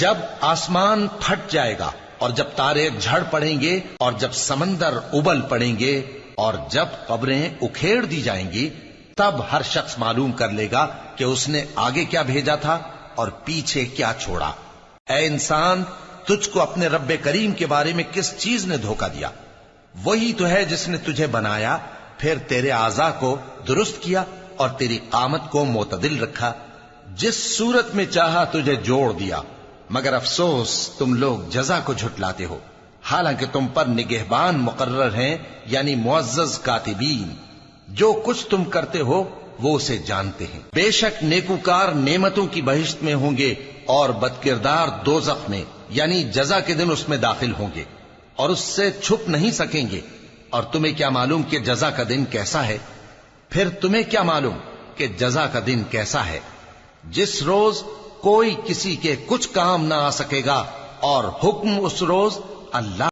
جب آسمان پھٹ جائے گا اور جب تارے جھڑ پڑیں گے اور جب سمندر ابل پڑیں گے اور جب قبریں اکھیڑ دی جائیں گی، تب ہر شخص معلوم کر لے گا کہ اس نے آگے کیا بھیجا تھا اور پیچھے کیا چھوڑا۔ اے انسان، تجھ کو اپنے رب کریم کے بارے میں کس چیز نے دھوکہ دیا؟ وہی تو ہے جس نے تجھے بنایا، پھر تیرے اعضاء کو درست کیا اور تیری قامت کو معتدل رکھا، جس صورت میں چاہا تجھے جوڑ دیا، مگر افسوس تم لوگ جزا کو جھٹلاتے ہو، حالانکہ تم پر نگہبان مقرر ہیں، یعنی معزز کاتبین، جو کچھ تم کرتے ہو وہ اسے جانتے ہیں۔ بے شک نیکوکار نعمتوں کی بہشت میں ہوں گے اور بدکردار دوزخ میں، یعنی جزا کے دن اس میں داخل ہوں گے اور اس سے چھپ نہیں سکیں گے۔ اور تمہیں کیا معلوم کہ جزا کا دن کیسا ہے؟ پھر تمہیں کیا معلوم کہ جزا کا دن کیسا ہے؟ جس روز کوئی کسی کے کچھ کام نہ آ سکے گا، اور حکم اس روز اللہ